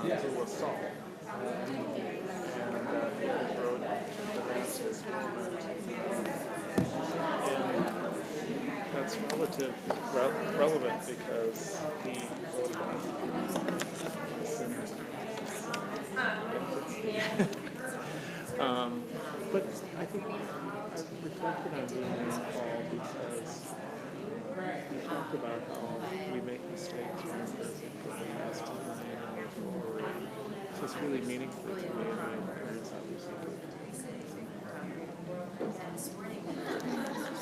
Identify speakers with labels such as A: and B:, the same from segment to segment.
A: to assault. And he wrote the racist movement. And that's relevant because he wrote about but I think I've reflected on doing this call because we talked about how we make mistakes when we're physically asked to move forward. So it's really meaningful to me, and my parents obviously do.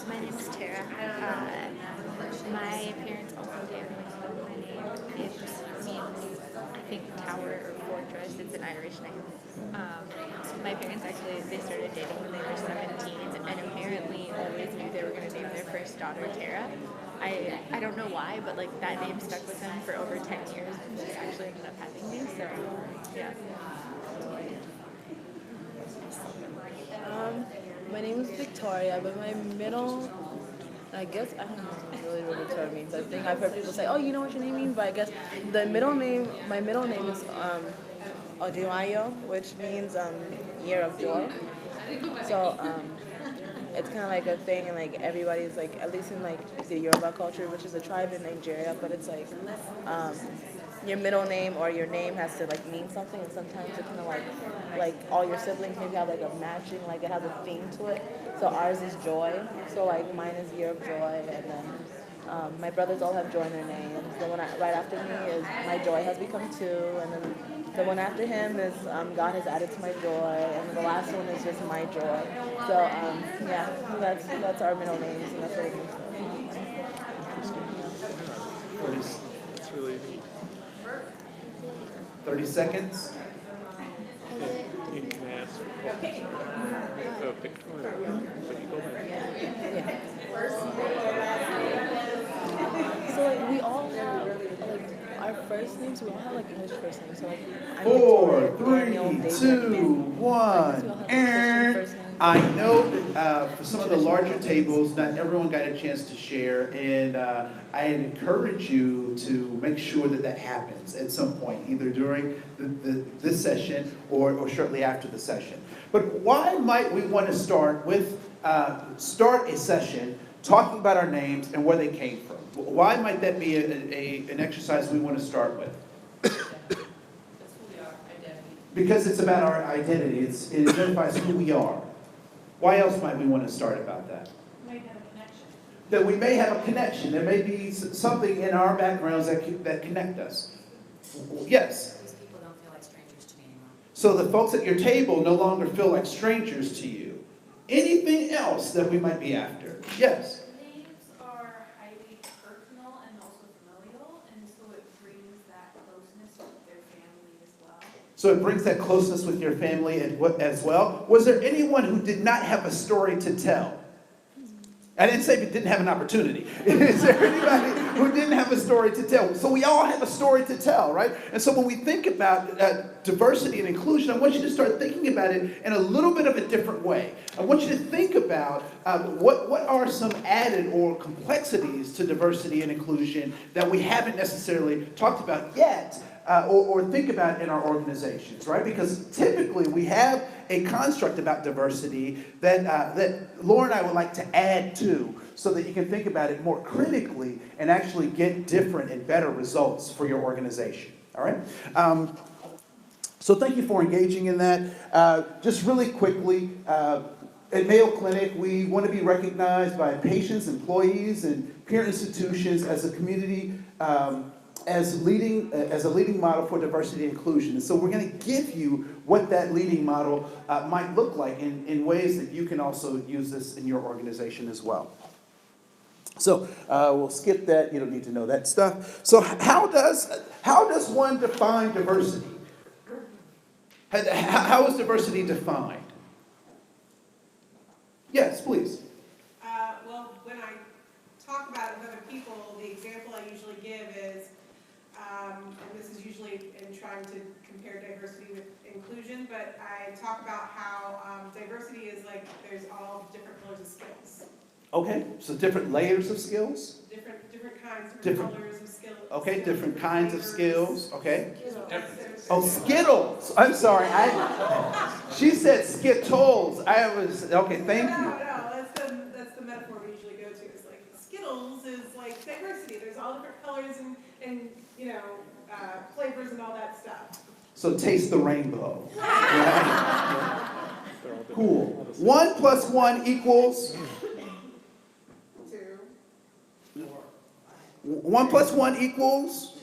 B: My name is Tara. My parents also gave me my name. It means, I think, tower or fortress. It's an Irish name. My parents actually, they started dating when they were 17, and apparently always knew they were going to name their first daughter Tara. I don't know why, but like that name stuck with them for over 10 years, and she actually ended up having me. So, yeah.
C: My name is Victoria, but my middle, I guess, I don't know really what Victoria means. I think I've heard people say, oh, you know what your name means? But I guess my middle name is Oduayo, which means year of joy. So it's kind of like a thing, and like everybody's like, at least in like the Yoruba culture, which is a tribe in Nigeria, but it's like your middle name or your name has to like mean something, and sometimes it kind of like all your siblings maybe have like a matching, like it has a theme to it. So ours is joy. So like mine is year of joy, and then my brothers all have joy in their names. The one right after me is my joy has become two, and then the one after him is God has added to my joy, and then the last one is just my joy. So yeah, that's our middle names, and that's what it means.
A: It's really neat.
D: 30 seconds.
A: You can ask Victoria, but you go ahead.
C: Yeah. So like we all have like our first names. We all have like English first names. So like I'm
D: 4,
C: Victoria,
D: 3,
C: Daniel,
D: 2,
C: David.
D: 1. And I know that for some of the larger tables, not everyone got a chance to share, and I encourage you to make sure that that happens at some point, either during this session or shortly after the session. But why might we want to start a session talking about our names and where they came from? Why might that be an exercise we want to start with? Because it's about our identity. It identifies who we are. Why else might we want to start about that?
E: We might have a connection.
D: That we may have a connection. There may be something in our backgrounds that connect us. Yes?
E: These people don't feel like strangers to me anymore.
D: So the folks at your table no longer feel like strangers to you. Anything else that we might be after? Yes?
F: Names are highly personal and also familial, and so it brings that closeness with their family as well.
D: So it brings that closeness with your family as well. Was there anyone who did not have a story to tell? I didn't say we didn't have an opportunity. Is there anybody who didn't have a story to tell? So we all have a story to tell, right? And so when we think about diversity and inclusion, I want you to start thinking about it in a little bit of a different way. I want you to think about what are some added or complexities to diversity and inclusion that we haven't necessarily talked about yet, or think about in our organizations, right? Because typically we have a construct about diversity that Laura and I would like to add to, so that you can think about it more critically and actually get different and better results for your organization, all right? So thank you for engaging in that. Just really quickly, at Mayo Clinic, we want to be recognized by patients, employees, and peer institutions as a community as a leading model for diversity and inclusion. And so we're going to give you what that leading model might look like in ways that you can also use this in your organization as well. So we'll skip that. You don't need to know that stuff. So how does one define diversity? How is diversity defined? Yes, please.
G: Well, when I talk about it with other people, the example I usually give is, and this is usually in trying to compare diversity with inclusion, but I talk about how diversity is like there's all different colors of skills.
D: Okay, so different layers of skills?
G: Different kinds, different colors of skills. skills.
D: Okay, different kinds of skills, okay.
G: Differences.
D: Oh, Skittles. I'm sorry. She said Skittles. Okay, thank
G: No,
D: you.
G: that's the metaphor we usually go to. It's like Skittles is like diversity. There's all different colors and flavors and all that stuff.
D: So taste the rainbow. Right?
A: They're all different.
D: Cool.
A: All the same.
D: 1 plus 1 equals?
G: 2.
D: 1 plus 1 equals?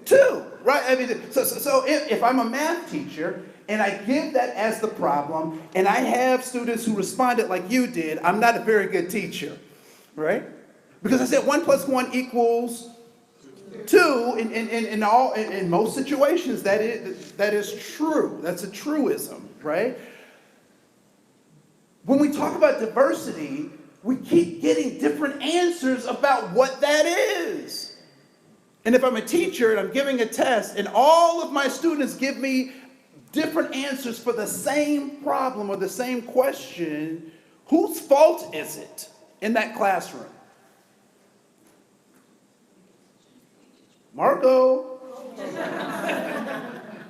D: 2. Right? I mean, so if I'm a math teacher and I give that as the problem and I have students who responded like you did, I'm not a very good teacher. Right? Because I said 1 plus 1 equals 2 in most situations. That is true. That's a truism, right? When we talk about diversity, we keep getting different answers about what that is. And if I'm a teacher and I'm giving a test and all of my students give me different answers for the same problem or the same question, whose fault is it in that classroom? Marco.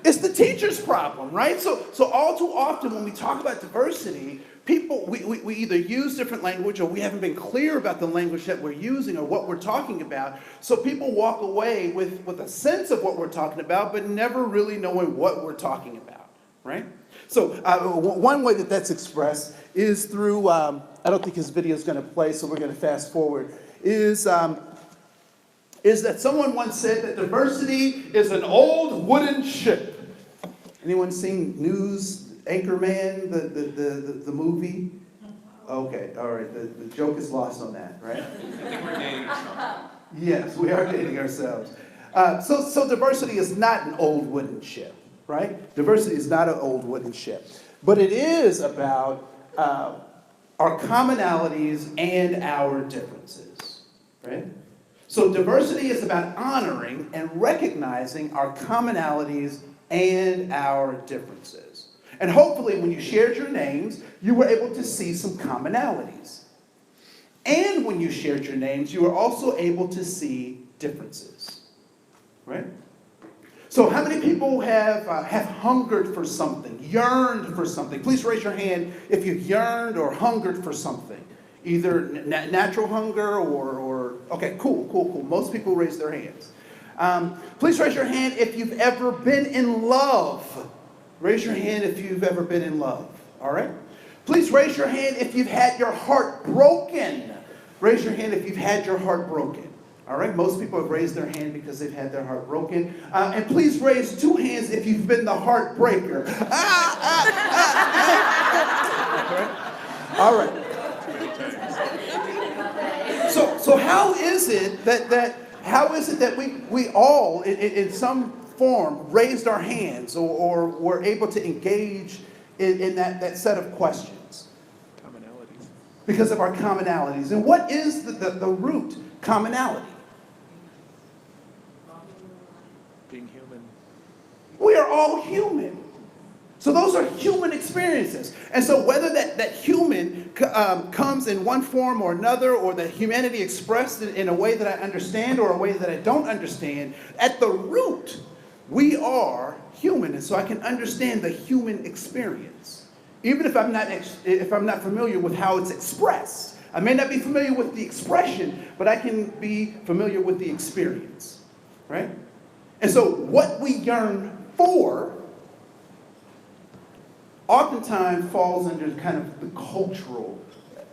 D: It's the teacher's problem, right? So all too often when we talk about diversity, we either use different language or we haven't been clear about the language that we're using or what we're talking about. So people walk away with a sense of what we're talking about, but never really knowing what we're talking about, right? So one way that that's expressed is through, I don't think his video is going to play, so we're going to fast forward, is that someone once said that diversity is an old wooden ship. Anyone seen News Anchorman, the movie? Okay, all right, the joke is lost on that, right?
H: I think we're dating ourselves.
D: Yes, we are dating ourselves. So diversity is not an old wooden ship, right? Diversity is not an old wooden ship. But it is about our commonalities and our differences, right? So diversity is about honoring and recognizing our commonalities and our differences. And hopefully when you shared your names, you were able to see some commonalities. And when you shared your names, you were also able to see differences, right? So how many people have hungered for something, yearned for something? Please raise your hand if you've yearned or hungered for something. Either natural hunger or okay, cool. Most people raise their hands. Please raise your hand if you've ever been in love. Raise your hand if you've ever been in love, all right? Please raise your hand if you've had your heart broken. Raise your hand if you've had your heart broken, all right? Most people have raised their hand because they've had their heart broken. And please raise 2 hands if you've been the heartbreaker. All right. So how is it that we all, in some form, raised our hands or were able to engage in that set of questions?
A: Commonalities.
D: Because of our commonalities. And what is the root commonality?
A: Being human.
D: We are all human. So those are human experiences. And so whether that human comes in one form or another, or that humanity expressed in a way that I understand or a way that I don't understand, at the root, we are human. And so I can understand the human experience. Even if I'm not familiar with how it's expressed. I may not be familiar with the expression, but I can be familiar with the experience. Right? And so what we yearn for oftentimes falls under kind of the cultural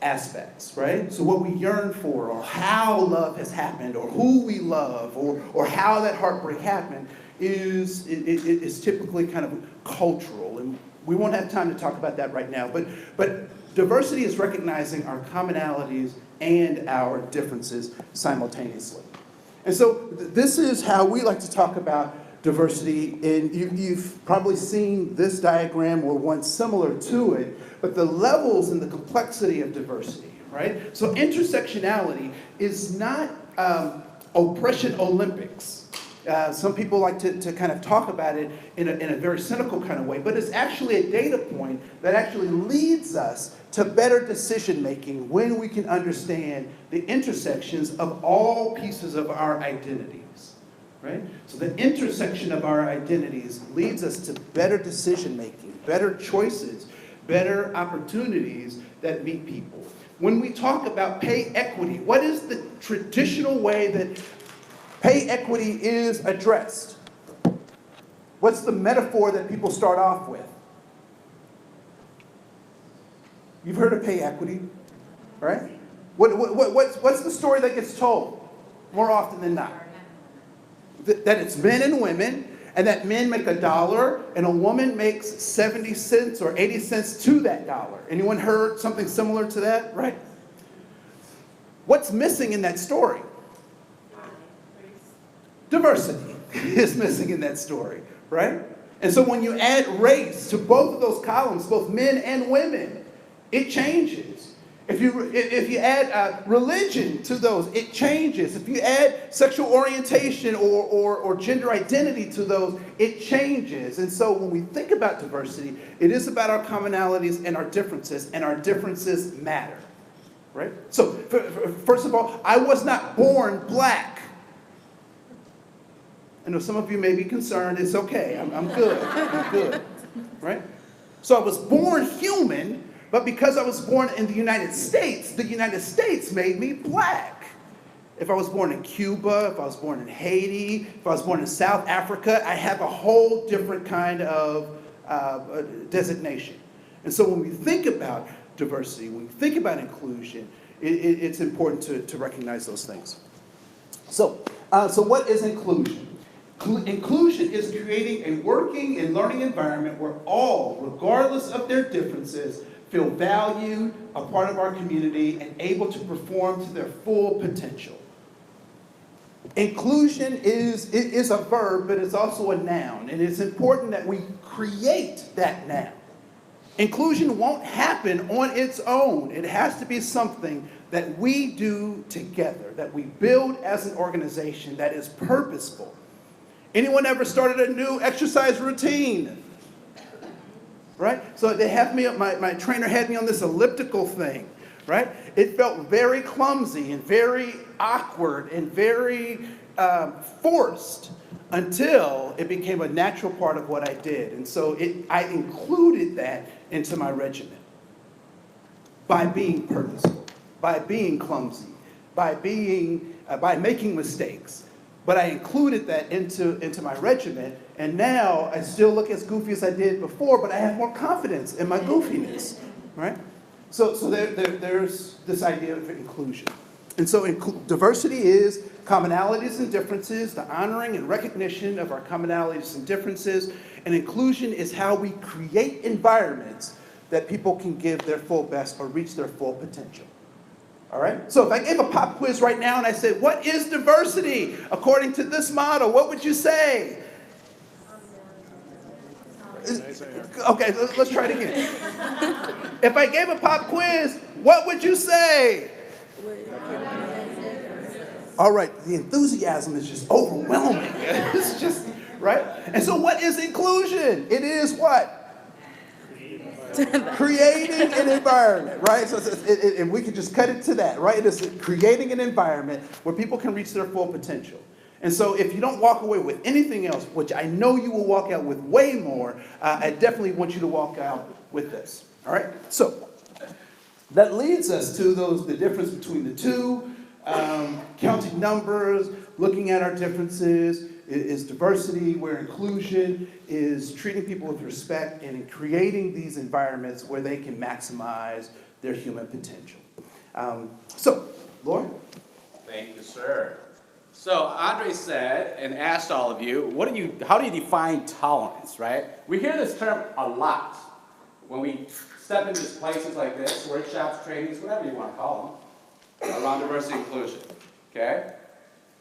D: aspects, right? So what we yearn for, or how love has happened, or who we love, or how that heartbreak happened, is typically kind of cultural. And we won't have time to talk about that right now. But diversity is recognizing our commonalities and our differences simultaneously. And so this is how we like to talk about diversity, and you've probably seen this diagram or one similar to it, but the levels and the complexity of diversity, right? So intersectionality is not oppression Olympics. Some people like to kind of talk about it in a very cynical kind of way, but it's actually a data point that actually leads us to better decision making when we can understand the intersections of all pieces of our identities. right? So the intersection of our identities leads us to better decision making, better choices, better opportunities that meet people. When we talk about pay equity, what is the traditional way that pay equity is addressed? What's the metaphor that people start off with? You've heard of pay equity, right? What's the story that gets told more often than not? That it's men and women, and that men make $1 and a woman makes 70 cents or 80 cents to that dollar. Anyone heard something similar to that, right? What's missing in that story? Diversity is missing in that story, right? And so when you add race to both of those columns, both men and women, it changes. If you add religion to those, it changes. If you add sexual orientation or gender identity to those, it changes. And so when we think about diversity, it is about our commonalities and our differences matter, right? So first of all, I was not born black. I know some of you may be concerned. It's okay. I'm good. I'm good, right? So I was born human. But because I was born in the United States made me black. If I was born in Cuba, if I was born in Haiti, if I was born in South Africa, I have a whole different kind of designation. And so when we think about diversity, when we think about inclusion, it's important to recognize those things. So what is inclusion? Inclusion is creating a working and learning environment where all, regardless of their differences, feel valued, a part of our community, and able to perform to their full potential. Inclusion is a verb, but it's also a noun, and it's important that we create that noun. Inclusion won't happen on its own. It has to be something that we do together, that we build as an organization that is purposeful. Anyone ever started a new exercise routine? Right? So they have me, my trainer had me on this elliptical thing, right? It felt very clumsy and very awkward and very forced until it became a natural part of what I did. And so I included that into my regimen by being purposeful, by being clumsy, by making mistakes. But I included that into my regimen, and now I still look as goofy as I did before, but I have more confidence in my goofiness, right? So there's this idea of inclusion. And so diversity is commonalities and differences, the honoring and recognition of our commonalities and differences, and inclusion is how we create environments that people can give their full best or reach their full potential. All right? So if I gave a pop quiz right now and I said, what is diversity according to this model, what would you say? Okay, let's try it again. If I gave a pop quiz, what would you say? All right, the enthusiasm is just overwhelming. It's just, right? And so what is inclusion? It is what? Creating an environment, right? So and we can just cut it to that, right? It is creating an environment where people can reach their full potential. And so if you don't walk away with anything else, which I know you will walk out with way more, I definitely want you to walk out with this, all right? So that leads us to the difference between the two, counting numbers, looking at our differences, is diversity, where inclusion is treating people with respect and creating these environments where they can maximize their human potential. So, Laura?
H: Thank you, sir. So Andre said and asked all of you, how do you define tolerance, right? We hear this term a lot when we step into places like this, workshops, trainings, whatever you want to call them, around diversity and inclusion, okay?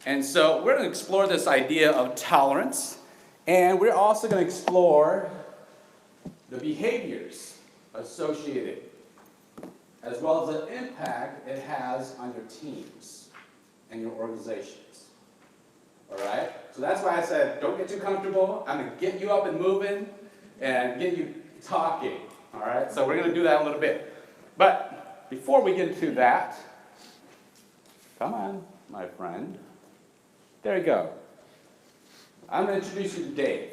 H: And so we're going to explore this idea of tolerance, and we're also going to explore the behaviors associated, as well as the impact it has on your teams and your organizations. All right? So that's why I said, don't get too comfortable. I'm going to get you up and moving and get you talking. All right? So we're going to do that in a little bit. But before we get into that, come on, my friend. There you go. I'm going to introduce you to Dave.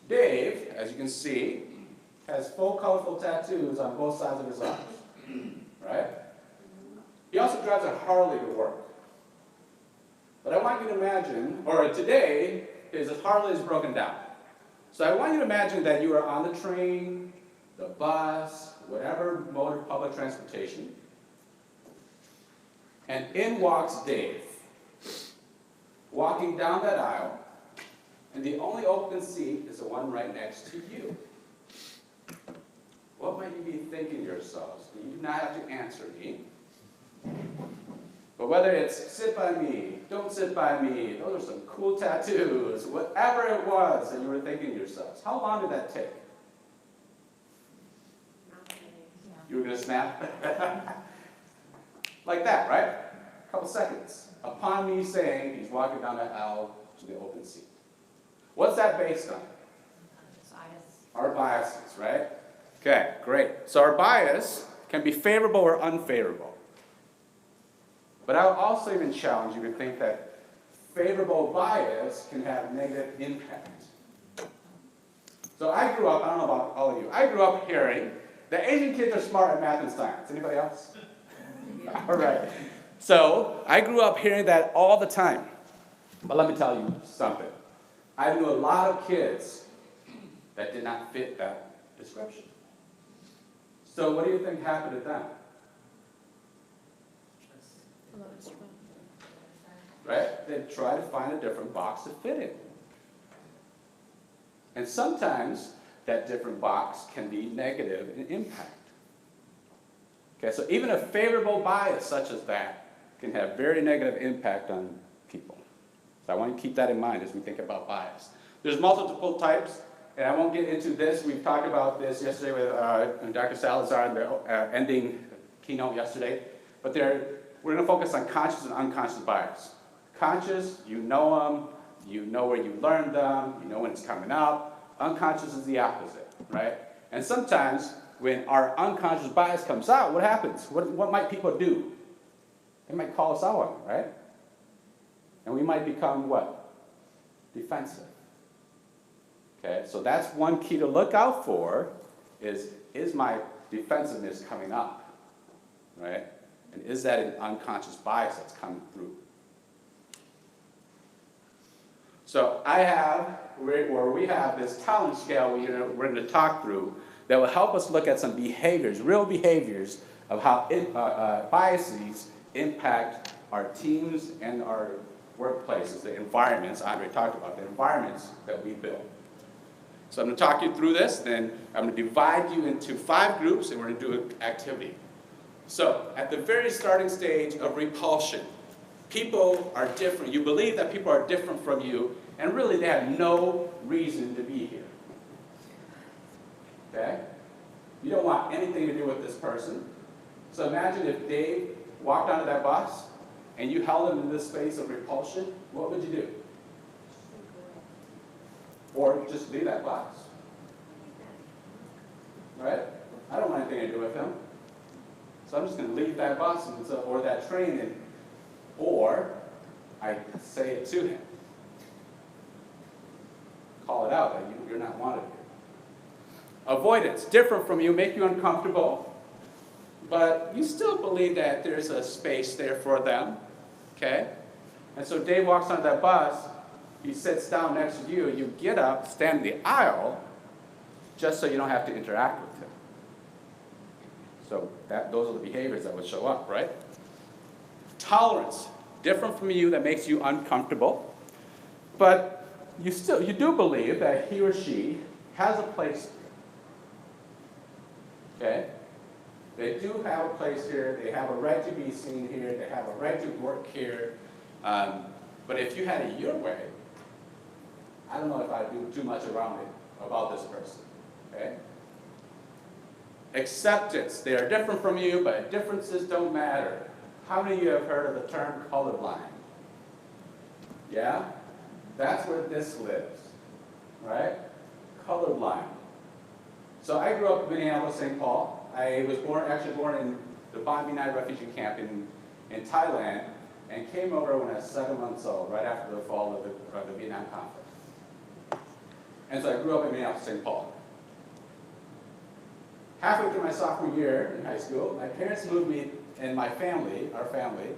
H: Dave, as you can see, has full colorful tattoos on both sides of his arms, right? He also drives a Harley to work. But I want you to imagine, or today, his Harley is broken down. So I want you to imagine that you are on the train, the bus, whatever mode of public transportation, and in walks Dave, walking down that aisle, and the only open seat is the one right next to you. What might you be thinking to yourselves? You do not have to answer me. But whether it's sit by me, don't sit by me, those are some cool tattoos, whatever it was that you were thinking to yourselves, how long did that take? You were going to snap? Like that, right? A couple seconds. Upon me saying he's walking down that aisle to the open seat. What's that based on? Our biases, right? Okay, great. So our bias can be favorable or unfavorable. But I'll also even challenge you to think that favorable bias can have negative impact. So I grew up, I don't know about all of you, I grew up hearing that Asian kids are smart at math and science. Anybody else? All right. So I grew up hearing that all the time. But let me tell you something. I knew a lot of kids that did not fit that description. So what do you think happened to them? Right? They try to find a different box to fit in. And sometimes that different box can be negative in impact. Okay, so even a favorable bias such as that can have very negative impact on people. So I want to keep that in mind as we think about bias. There's multiple types, and I won't get into this. We've talked about this yesterday with Dr. Salazar in the ending keynote yesterday. But we're going to focus on conscious and unconscious bias. Conscious, you know them, you know where you learned them, you know when it's coming up. Unconscious is the opposite, right? And sometimes when our unconscious bias comes out, what happens? What might people do? They might call us out on it, right? And we might become what? Defensive. Okay, so that's one key to look out for is my defensiveness coming up, right? And is that an unconscious bias that's coming through? So we have this tolerance scale we're going to talk through that will help us look at some behaviors, real behaviors of how biases impact our teams and our workplaces, the environments. Andre talked about the environments that we build. So I'm going to talk you through this, then I'm going to divide you into 5 groups, and we're going to do an activity. So at the very starting stage of repulsion, people are different. You believe that people are different from you, and really they have no reason to be here. Okay? You don't want anything to do with this person. So imagine if Dave walked onto that bus, and you held him in this space of repulsion, what would you do? Or just leave that bus. Right? I don't want anything to do with him. So I'm just going to leave that bus or that train, or I say it to him. Call it out that you're not wanted here. Avoidance, different from you, make you uncomfortable, but you still believe that there's a space there for them. Okay? And so Dave walks onto that bus, he sits down next to you, you get up, stand in the aisle, just so you don't have to interact with him. So those are the behaviors that would show up, right? Tolerance, different from you, that makes you uncomfortable, but you do believe that he or she has a place here. Okay? They do have a place here, they have a right to be seen here, they have a right to work here, but if you had it your way, I don't know if I'd do too much around it about this person. Okay? Acceptance. They are different from you, but differences don't matter. How many of you have heard of the term colorblind? Yeah? That's where this lives. Right? Colorblind. So I grew up in Minneapolis, St. Paul. I was born in the Ban Vinai refugee camp in Thailand. and came over when I was 7 months old, right after the fall of the Vietnam conflict. And so I grew up in Minneapolis, St. Paul. Halfway through my sophomore year in high school, my parents moved me and my family, our family,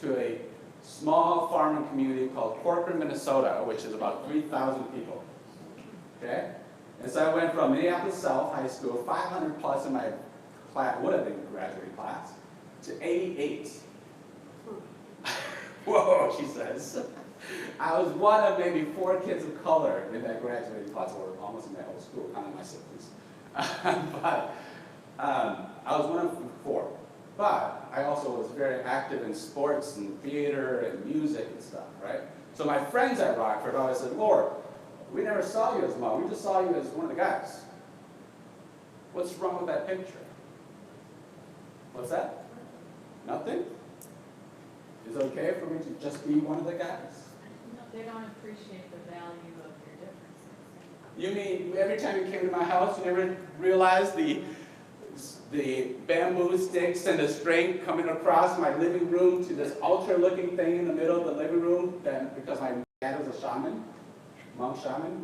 H: to a small farming community called Corcoran, Minnesota, which is about 3,000 people. Okay? And so I went from Minneapolis South High School, 500 plus in my class, would have been graduating class, to 88. Whoa, she says. I was one of maybe 4 kids of color in that graduating class, or almost in my whole school, counting my siblings. But I was one of 4. But I also was very active in sports and theater and music and stuff, right? So my friends at Rockford always said, Lord, we never saw you as mom, we just saw you as one of the guys. What's wrong with that picture? What's that? Nothing? Is it okay for me to just be one of the guys?
E: They don't appreciate the value of your differences.
H: You mean every time you came to my house, you never realized the bamboo sticks and the string coming across my living room to this altar-looking thing in the middle of the living room because my dad was a shaman, monk shaman?